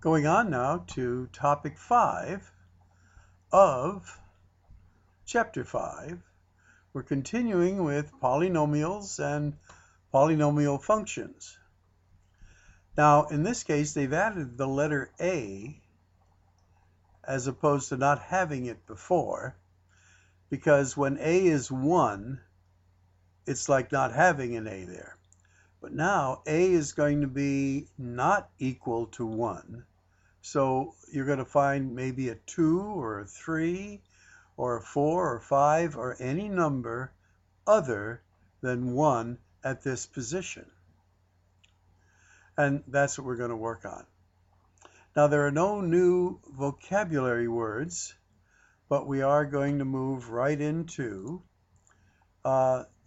Going on now to topic 5 of chapter 5. We're continuing with polynomials and polynomial functions. Now, in this case, they've added the letter A as opposed to not having it before, because when A is 1, it's like not having an A there. But now A is going to be not equal to 1. So you're going to find maybe a 2 or a 3 or a 4 or 5 or any number other than 1 at this position. And that's what we're going to work on. Now, there are no new vocabulary words, but we are going to move right into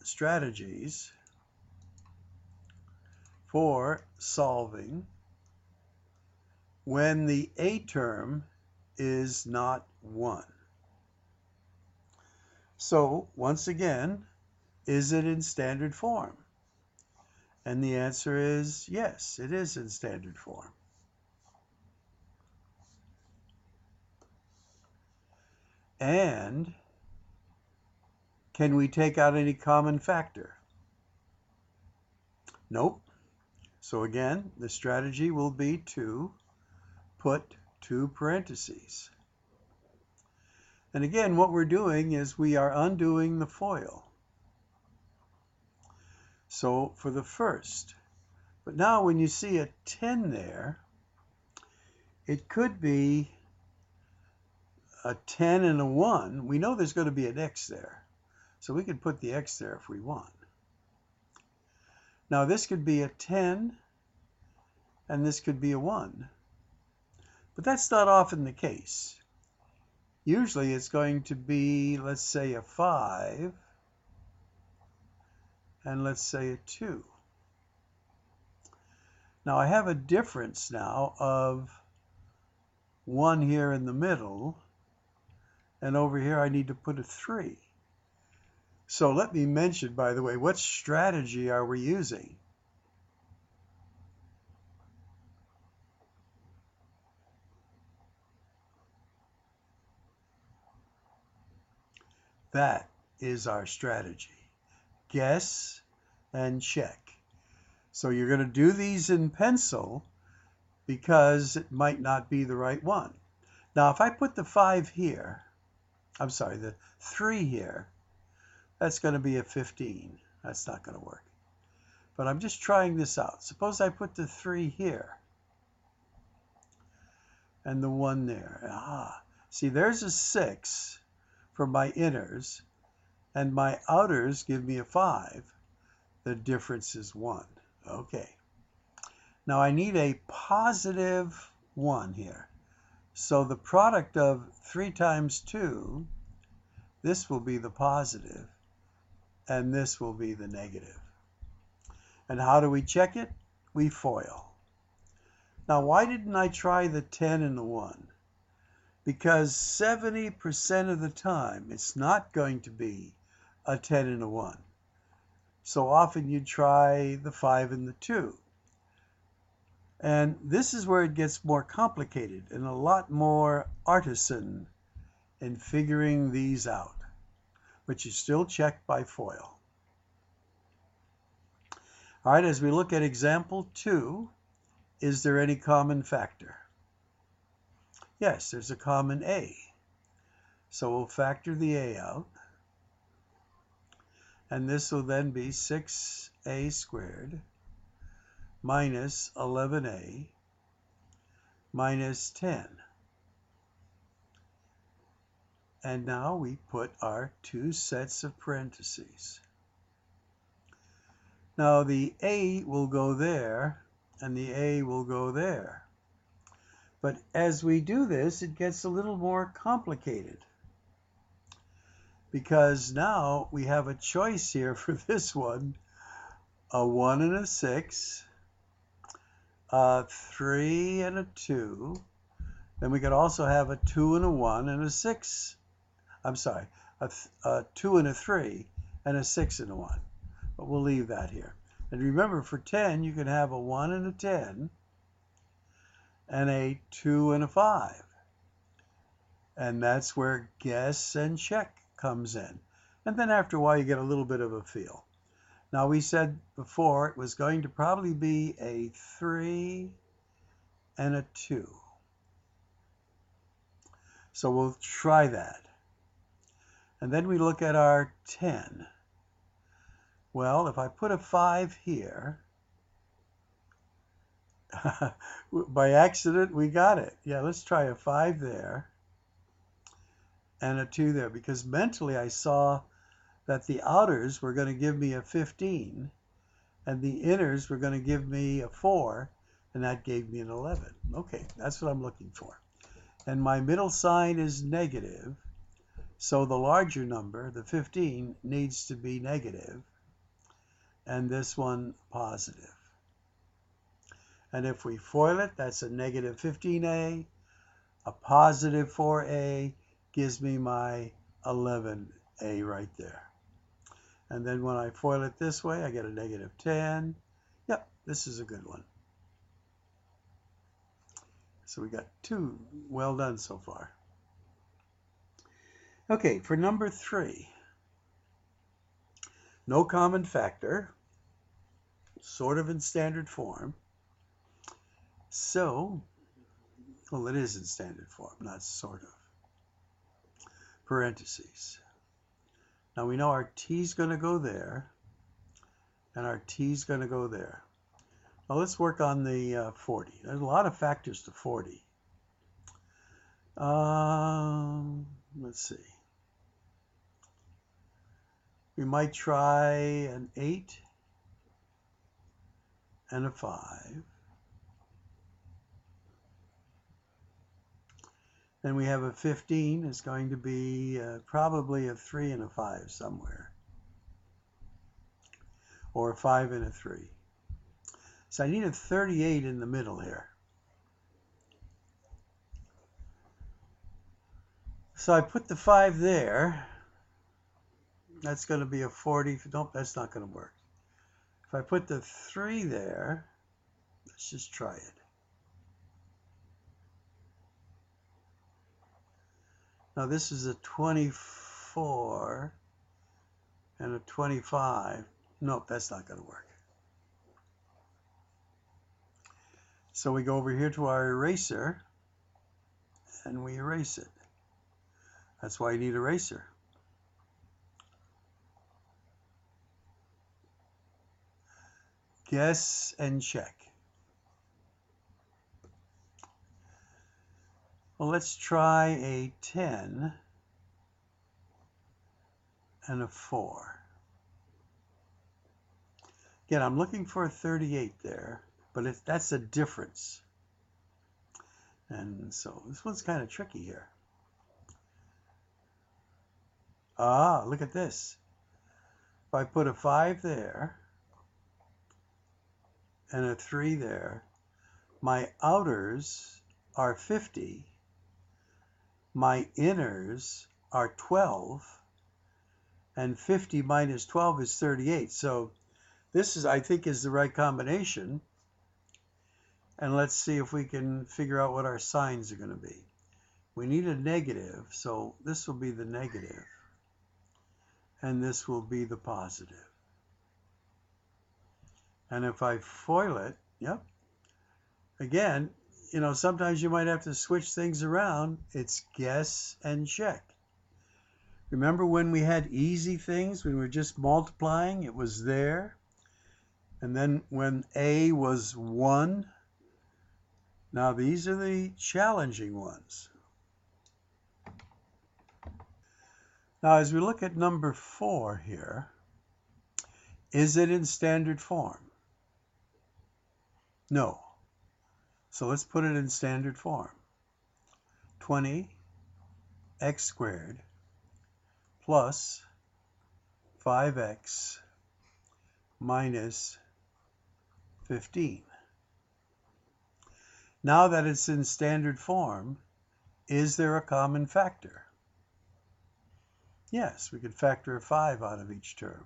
strategies for solving when the A term is not 1. So, once again, is it in standard form? And the answer is yes, it is in standard form. And can we take out any common factor? Nope. So again, the strategy will be to put 2 parentheses. And again, what we're doing is we are undoing the FOIL. So for the first, but now when you see a 10 there, it could be a 10 and a 1. We know there's going to be an X there. So we could put the X there if we want. Now this could be a 10 and this could be a 1. But that's not often the case. Usually it's going to be, let's say, a 5 and let's say a 2. Now I have a difference now of 1 here in the middle, and over here I need to put a 3. So let me mention, by the way, what strategy are we using? That is our strategy. Guess and check. So you're going to do these in pencil because it might not be the right one. Now, if I put the 5 here, the 3 here, that's going to be a 15. That's not going to work. But I'm just trying this out. Suppose I put the 3 here and the 1 there. See, there's a 6 for my inners, and my outers give me a 5. The difference is 1. Okay. Now I need a positive 1 here. So the product of 3 times 2, this will be the positive, and this will be the negative. And how do we check it? We FOIL. Now, why didn't I try the 10 and the 1? Because 70% of the time, it's not going to be a 10 and a 1. So often you try the 5 and the 2. And this is where it gets more complicated and a lot more artisan in figuring these out. But you still check by FOIL. All right, as we look at example 2, is there any common factor? Yes, there's a common A. So we'll factor the A out. And this will then be 6A squared minus 11A minus 10. And now we put our 2 sets of parentheses. Now the A will go there and the A will go there. But as we do this, it gets a little more complicated, because now we have a choice here for this one, a 1 and a 6, a 3 and a 2. Then we could also have a 2 and a 1 and a 6. A 2 and a 3 and a 6 and a 1. But we'll leave that here. And remember, for 10, you can have a 1 and a 10. and a 2 and a 5. And that's where guess and check comes in. And then after a while, you get a little bit of a feel. Now, we said before it was going to probably be a 3 and a 2. So we'll try that. And then we look at our 10. Well, if I put a 5 here, by accident, we got it. Yeah, let's try a 5 there and a 2 there, because mentally I saw that the outers were going to give me a 15 and the inners were going to give me a 4, and that gave me an 11. Okay, that's what I'm looking for. And my middle sign is negative, so the larger number, the 15, needs to be negative, and this one positive. And if we FOIL it, that's a negative 15a. A positive 4a gives me my 11a right there. And then when I FOIL it this way, I get a negative 10. Yep, this is a good one. So we got 2. Well done so far. Okay, for number 3. No common factor. Sort of in standard form. So, well, it is in standard form, not sort of. Parentheses. Now we know our t's going to go there, and our t's going to go there. Now let's work on the 40. There's a lot of factors to 40. Let's see. We might try an 8 and a 5. Then we have a 15. It's going to be probably a 3 and a 5 somewhere. Or a 5 and a 3. So I need a 38 in the middle here. So I put the 5 there. That's going to be a 40. Nope, that's not going to work. If I put the 3 there, let's just try it. Now this is a 24 and a 25. Nope, that's not going to work. So we go over here to our eraser and we erase it. That's why you need an eraser. Guess and check. Well, let's try a 10 and a 4. Again, I'm looking for a 38 there, but that's a difference. And so this one's kind of tricky here. Ah, look at this. If I put a 5 there and a 3 there, my outers are 50. My inners are 12, and 50 minus 12 is 38. So this is, I think, is the right combination. And let's see if we can figure out what our signs are going to be. We need a negative, so this will be the negative, and this will be the positive. And if I FOIL it, yep, again, you know, sometimes you might have to switch things around. It's guess and check. Remember when we had easy things, when we were just multiplying, it was there. And then when A was 1, now these are the challenging ones. Now as we look at number 4 here, is it in standard form? No. So let's put it in standard form. 20x squared plus 5x minus 15. Now that it's in standard form, is there a common factor? Yes, we could factor a 5 out of each term.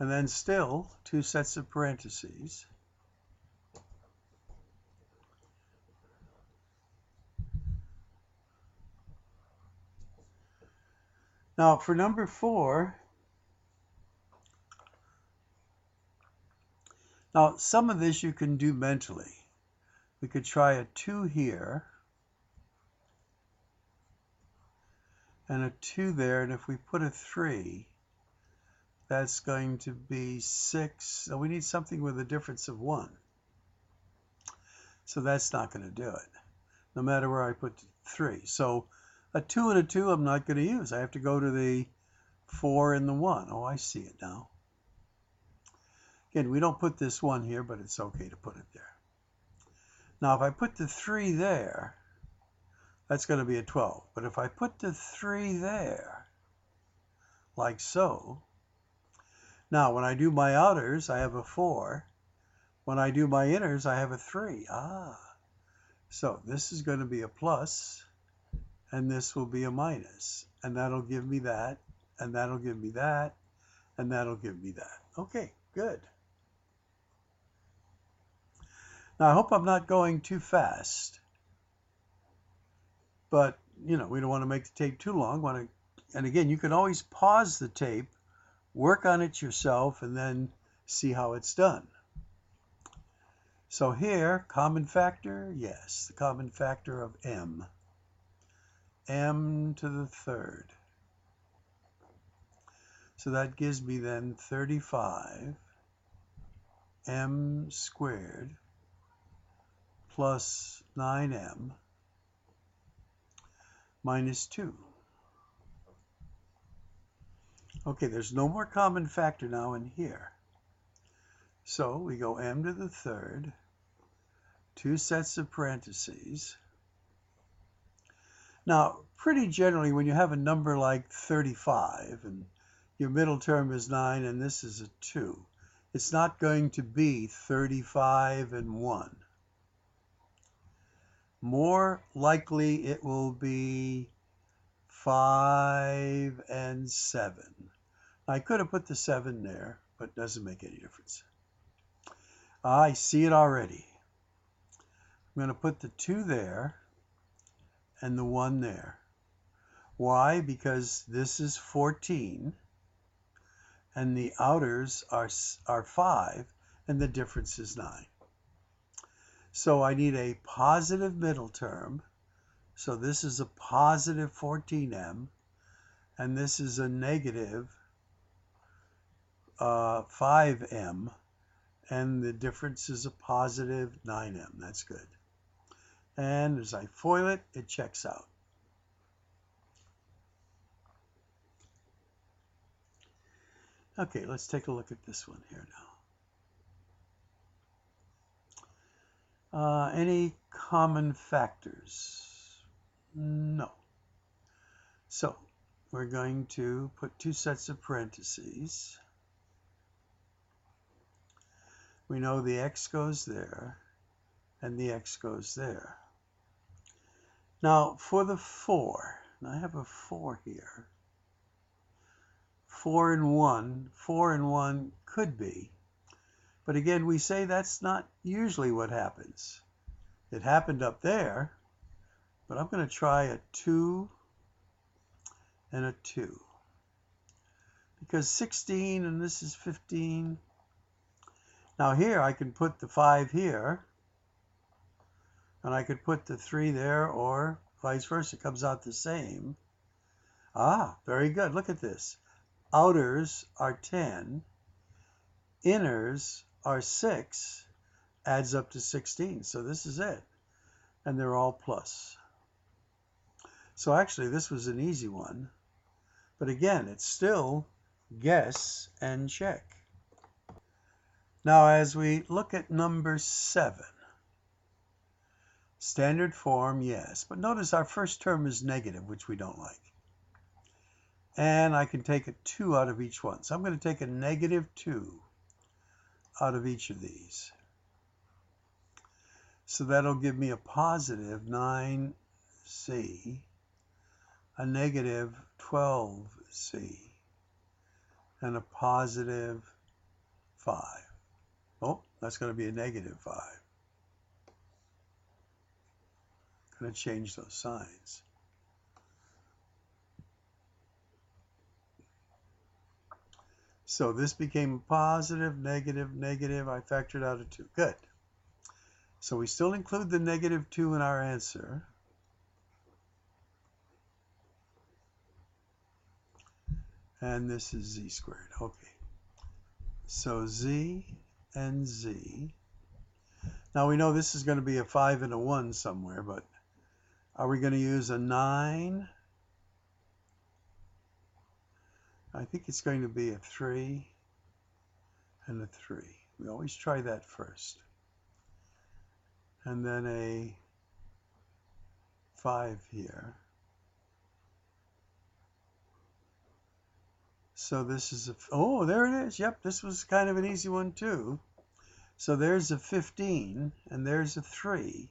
and then still two sets of parentheses. Now for number 4, now some of this you can do mentally. We could try a 2 here and a 2 there, and if we put a 3, that's going to be 6. So we need something with a difference of 1. So that's not going to do it, no matter where I put 3. So a 2 and a 2 I'm not going to use. I have to go to the 4 and the 1. Oh, I see it now. Again, we don't put this 1 here, but it's okay to put it there. Now, if I put the 3 there, that's going to be a 12. But if I put the 3 there, like so, now when I do my outers, I have a 4. When I do my inners, I have a 3. So this is going to be a plus, and this will be a minus. And that'll give me that, and that'll give me that, and that'll give me that. Okay, good. Now, I hope I'm not going too fast. But, we don't want to make the tape too long. And again, you can always pause the tape, work on it yourself, and then see how it's done. So here, common factor, yes, the common factor of m. M to the 3rd. So that gives me then 35 m squared plus 9m minus 2. Okay, there's no more common factor now in here. So we go m to the 3rd, two sets of parentheses. Now, pretty generally, when you have a number like 35, and your middle term is 9, and this is a 2, it's not going to be 35 and 1. More likely, it will be 5 and 7. I could have put the 7 there, but it doesn't make any difference. I see it already. I'm going to put the 2 there and the 1 there. Why? Because this is 14 and the outers are 5 and the difference is 9. So I need a positive middle term. So this is a positive 14m and this is a negative 5m, and the difference is a positive 9m. That's good. And as I FOIL it, it checks out. Okay, let's take a look at this one here now. Any common factors? No. So we're going to put two sets of parentheses. We know the x goes there and the x goes there. Now for the 4, I have a 4 here. 4 and 1 could be. But again, we say that's not usually what happens. It happened up there, but I'm going to try a 2 and a 2. Because 16 and this is 15. Now here I can put the 5 here, and I could put the 3 there, or vice versa. It comes out the same. Very good. Look at this. Outers are 10. Inners are 6. Adds up to 16. So this is it. And they're all plus. So actually this was an easy one. But again, it's still guess and check. Now as we look at number 7. Standard form, yes. But notice our first term is negative, which we don't like. And I can take a 2 out of each one. So I'm going to take a negative 2 out of each of these. So that'll give me a positive 9c, a negative 12c, and a positive 5. Oh, that's going to be a negative 5. Going to change those signs. So this became positive, negative, negative. I factored out a 2. Good. So we still include the negative 2 in our answer. And this is z squared. Okay. So z and z. Now we know this is going to be a 5 and a 1 somewhere, but are we going to use a 9? I think it's going to be a 3 and a 3. We always try that first. And then a 5 here. So this is a, oh, there it is. Yep, this was kind of an easy one too. So there's a 15 and there's a 3.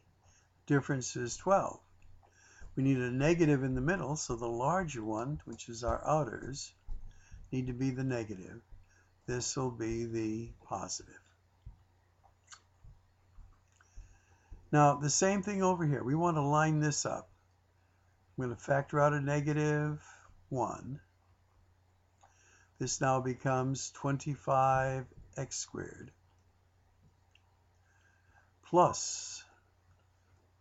Difference is 12. We need a negative in the middle, so the larger one, which is our outers, need to be the negative. This will be the positive. Now, the same thing over here. We want to line this up. I'm going to factor out a negative 1. This now becomes 25x squared plus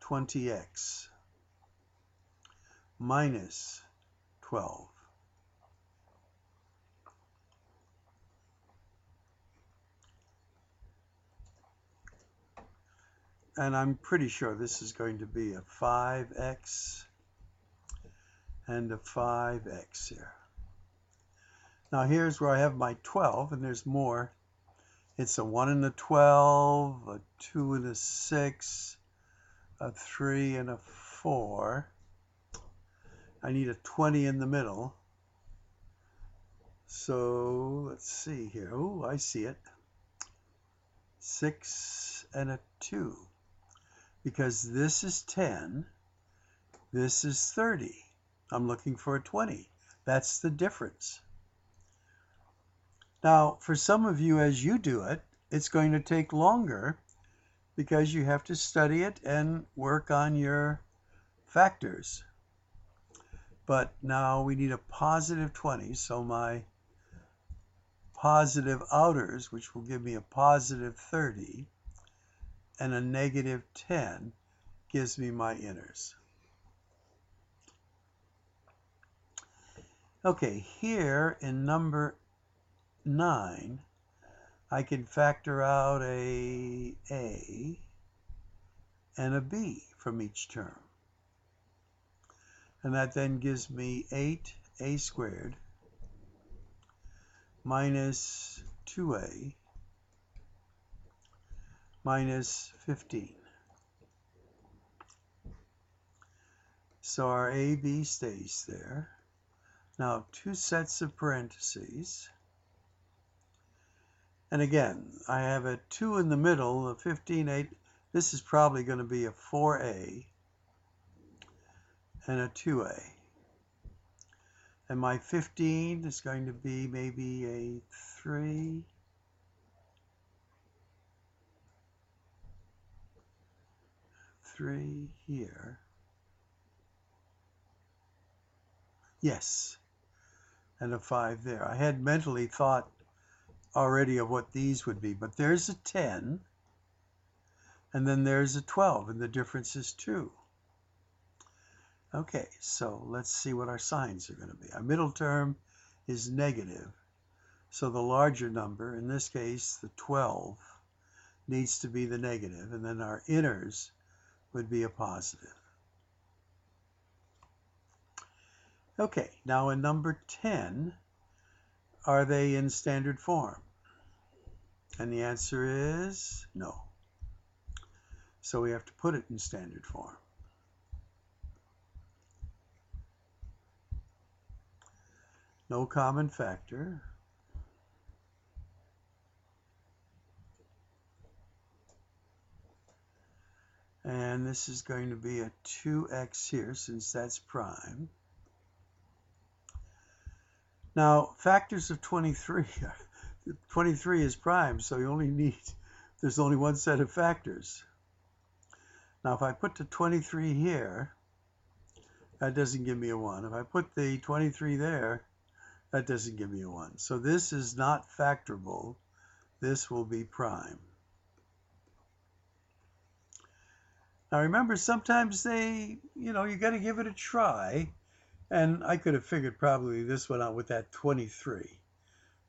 20x minus 12. And I'm pretty sure this is going to be a 5x and a 5x here. Now here's where I have my 12, and there's more. It's a 1 and a 12, a 2 and a 6, a 3 and a 4. I need a 20 in the middle. So let's see here. Oh, I see it. 6 and a 2. Because this is 10, this is 30. I'm looking for a 20. That's the difference. Now, for some of you, as you do it, it's going to take longer because you have to study it and work on your factors. But now we need a positive 20, so my positive outers, which will give me a positive 30, and a negative 10 gives me my inners. Okay, here in number 9, I can factor out a and a b from each term. And that then gives me 8a squared minus 2a minus 15. So our AB stays there. Now 2 sets of parentheses. And again, I have a 2 in the middle, a 15, 8. This is probably going to be a 4a and a 2a. And my 15 is going to be maybe a 3. Here. Yes. And a 5 there. I had mentally thought already of what these would be, but there's a 10 and then there's a 12 and the difference is 2. Okay, so let's see what our signs are going to be. Our middle term is negative, so the larger number, in this case the 12, needs to be the negative, and then our inners would be a positive. Okay, now in number 10, are they in standard form? And the answer is no. So we have to put it in standard form. No common factor. And this is going to be a 2x here, since that's prime. Now, factors of 23, 23 is prime, so there's only one set of factors. Now if I put the 23 here, that doesn't give me a 1. If I put the 23 there, that doesn't give me a 1. So this is not factorable. This will be prime. Now remember, sometimes you got to give it a try. And I could have figured probably this one out with that 23.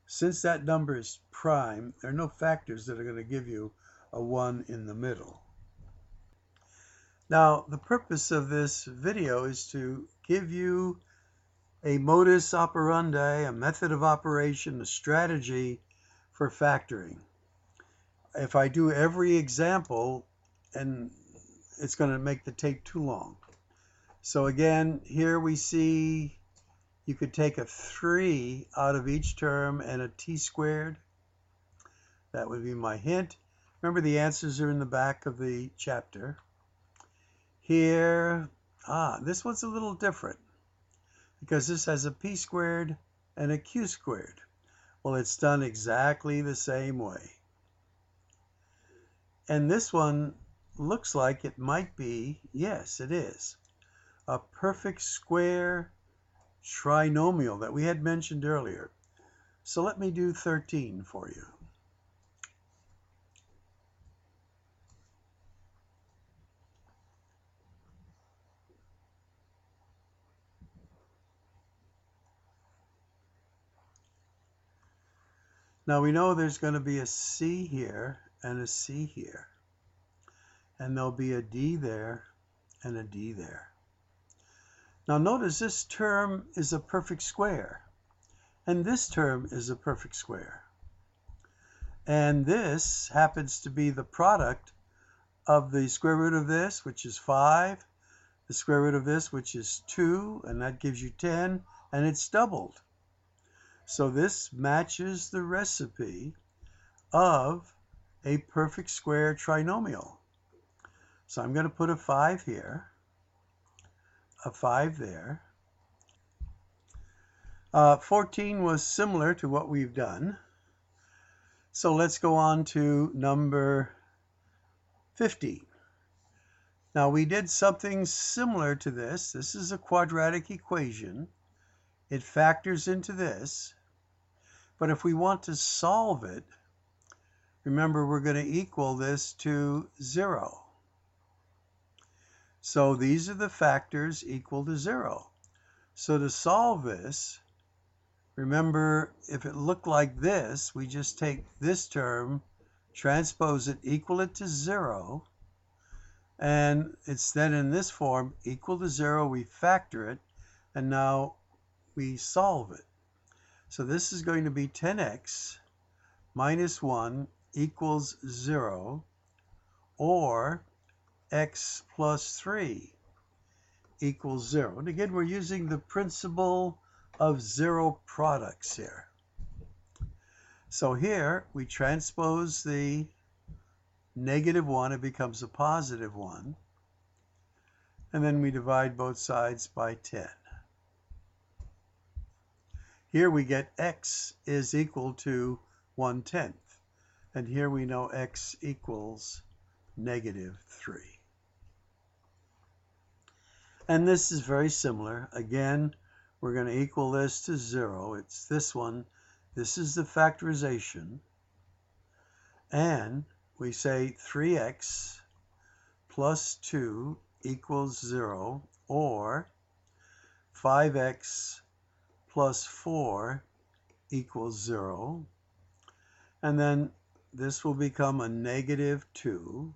Since that number is prime, there are no factors that are going to give you a 1 in the middle. Now, the purpose of this video is to give you a modus operandi, a method of operation, a strategy for factoring. If I do every example, and it's going to make the tape too long. So again, here we see you could take a 3 out of each term and a t squared. That would be my hint. Remember, the answers are in the back of the chapter. Here, this one's a little different because this has a p squared and a q squared. Well, it's done exactly the same way. And this one looks like it might be, yes, it is, a perfect square trinomial that we had mentioned earlier. So let me do 13 for you. Now we know there's going to be a C here and a C here. And there'll be a D there and a D there. Now notice this term is a perfect square. And this term is a perfect square. And this happens to be the product of the square root of this, which is 5, the square root of this, which is 2, and that gives you 10, and it's doubled. So this matches the recipe of a perfect square trinomial. So I'm going to put a 5 here, a 5 there. 14 was similar to what we've done. So let's go on to number 50. Now we did something similar to this. This is a quadratic equation. It factors into this. But if we want to solve it, remember we're going to equal this to 0. So these are the factors equal to 0. So to solve this, remember, if it looked like this, we just take this term, transpose it, equal it to 0, and it's then in this form, equal to 0, we factor it, and now we solve it. So this is going to be 10x minus 1 equals 0, or x plus 3 equals 0. And again, we're using the principle of zero products here. So here we transpose the -1, it becomes a +1, and then we divide both sides by 10. Here we get x is equal to 1/10, and here we know x equals -3. And this is very similar. Again, we're going to equal this to 0. It's this one. This is the factorization. And we say 3x plus 2 equals 0, or 5x plus 4 equals 0. And then this will become a -2.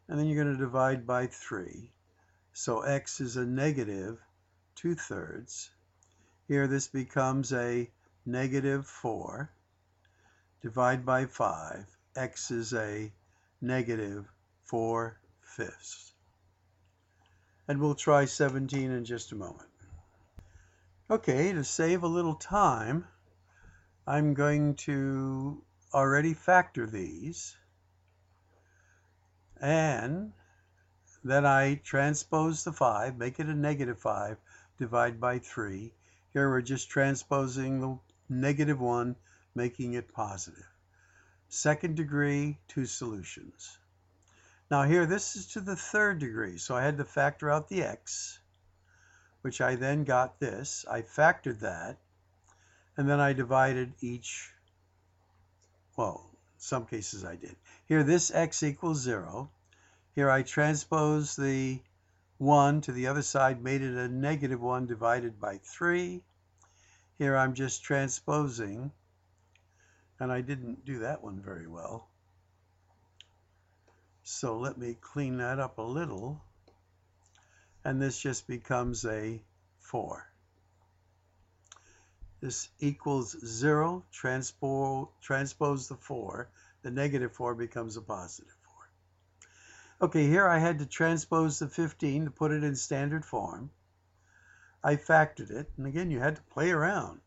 And then you're going to divide by 3. So x is a -2/3. Here this becomes a -4. Divide by 5. X is a -4/5. And we'll try 17 in just a moment. Okay, to save a little time, I'm going to already factor these. And then I transpose the 5, make it a -5, divide by 3. Here we're just transposing the -1 making it positive. Second degree, 2 solutions. Now here, this is to the third degree, so I had to factor out the x, which I then got this. I factored that, and then I divided each, well, in some cases I did. Here, this x equals 0. Here I transposed the 1 to the other side, made it a negative 1 divided by 3. Here I'm just transposing, and I didn't do that one very well. So let me clean that up a little, and this just becomes a 4. This equals 0, transpose the 4, the negative 4 becomes a positive 4. Okay, here I had to transpose the 15 to put it in standard form. I factored it, and again, you had to play around.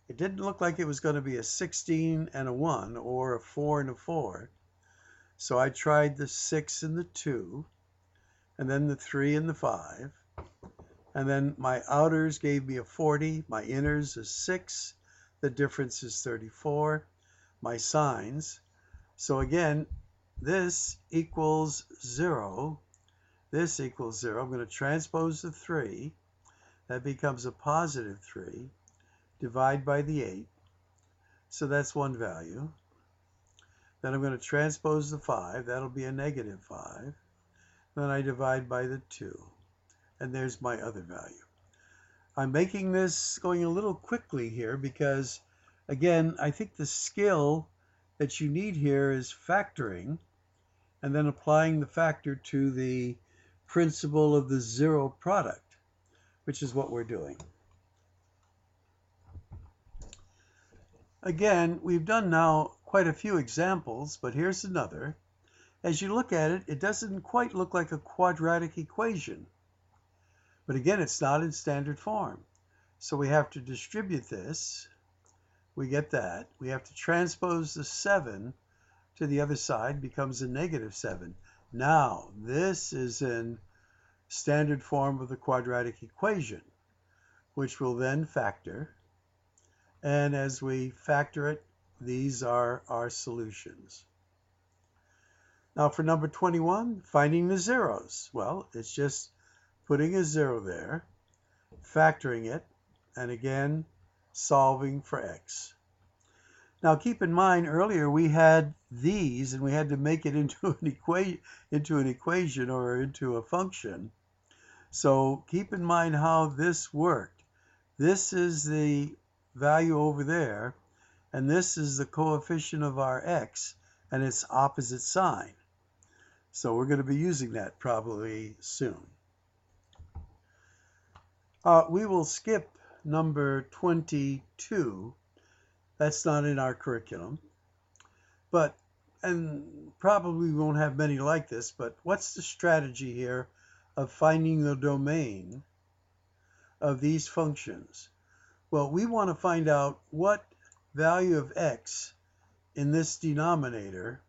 It didn't look like it was going to be a 16 and a 1 or a 4 and a 4. So I tried the 6 and the 2, and then the 3 and the 5. And then my outers gave me a 40, my inners a 6. The difference is 34. My signs. So again, this equals 0. This equals 0. I'm going to transpose the 3. That becomes a positive 3. Divide by the 8. So that's one value. Then I'm going to transpose the 5. That'll be a negative 5. Then I divide by the 2. And there's my other value. I'm making this going a little quickly here because, again, I think the skill that you need here is factoring and then applying the factor to the principle of the zero product, which is what we're doing. Again, we've done now quite a few examples, but here's another. As you look at it, it doesn't quite look like a quadratic equation. But again, it's not in standard form. So we have to distribute this. We get that. We have to transpose the 7 to the other side, becomes a negative 7. Now, this is in standard form of the quadratic equation, which will then factor. And as we factor it, these are our solutions. Now for number 21, finding the zeros. Well, it's just putting a 0 there, factoring it, and again, solving for x. Now keep in mind, earlier we had these, and we had to make it into an equation or into a function. So keep in mind how this worked. This is the value over there, and this is the coefficient of our x, and its opposite sign. So we're going to be using that probably soon. We will skip number 22. That's not in our curriculum. And probably we won't have many like this, but what's the strategy here of finding the domain of these functions? Well, we want to find out what value of x in this denominator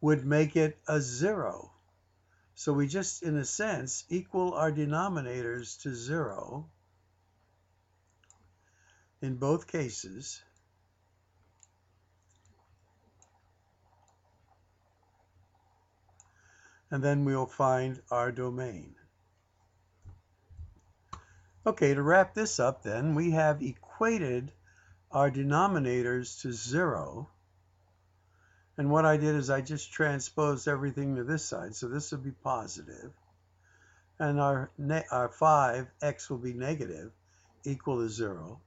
would make it a 0. So we just, in a sense, equal our denominators to 0 in both cases. And then we'll find our domain. Okay, to wrap this up then, we have equated our denominators to 0. And what I did is I just transposed everything to this side. So this will be positive. And our 5x will be negative, equal to 0.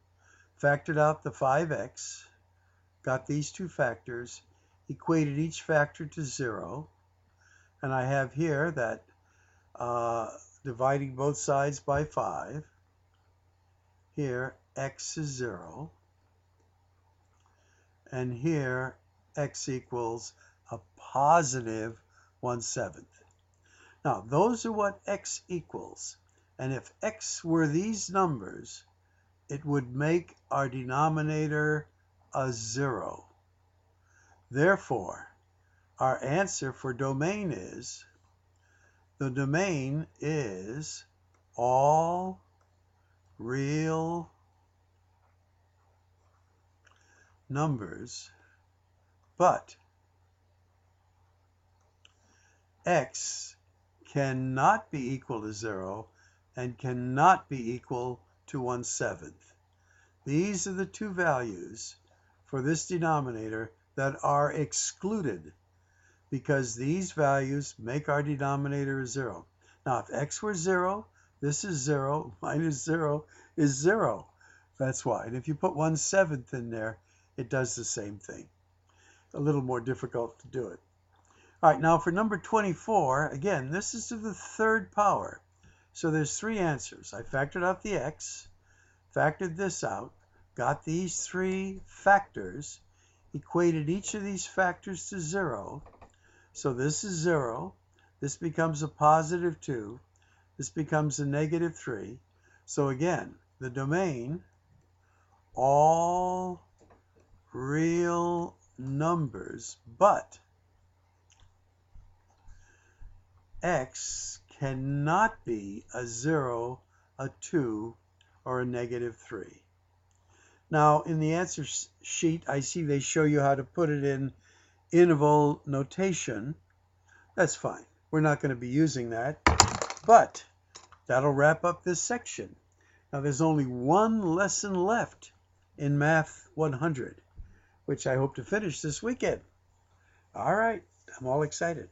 Factored out the 5x, got these two factors, equated each factor to 0. And I have here that dividing both sides by 5. Here, x is 0. And here, x equals a positive 1/7. Now, those are what x equals. And if x were these numbers, it would make our denominator a 0. Therefore, our answer for domain is, the domain is all real numbers, but x cannot be equal to 0 and cannot be equal to 1/7. These are the two values for this denominator that are excluded because these values make our denominator a 0. Now, if x were 0, this is 0, minus 0 is 0. That's why. And if you put 1/7 in there, it does the same thing. A little more difficult to do it. All right, now for number 24, again, this is to the third power. So there's three answers. I factored out the x, factored this out, got these three factors, equated each of these factors to 0. So this is 0. This becomes a positive 2. This becomes a negative 3. So again, the domain, all real numbers, but x cannot be a 0, a 2, or a negative 3. Now, in the answer sheet, I see they show you how to put it in interval notation. That's fine. We're not going to be using that, but that'll wrap up this section. Now, there's only one lesson left in Math 100, which I hope to finish this weekend. All right, I'm all excited.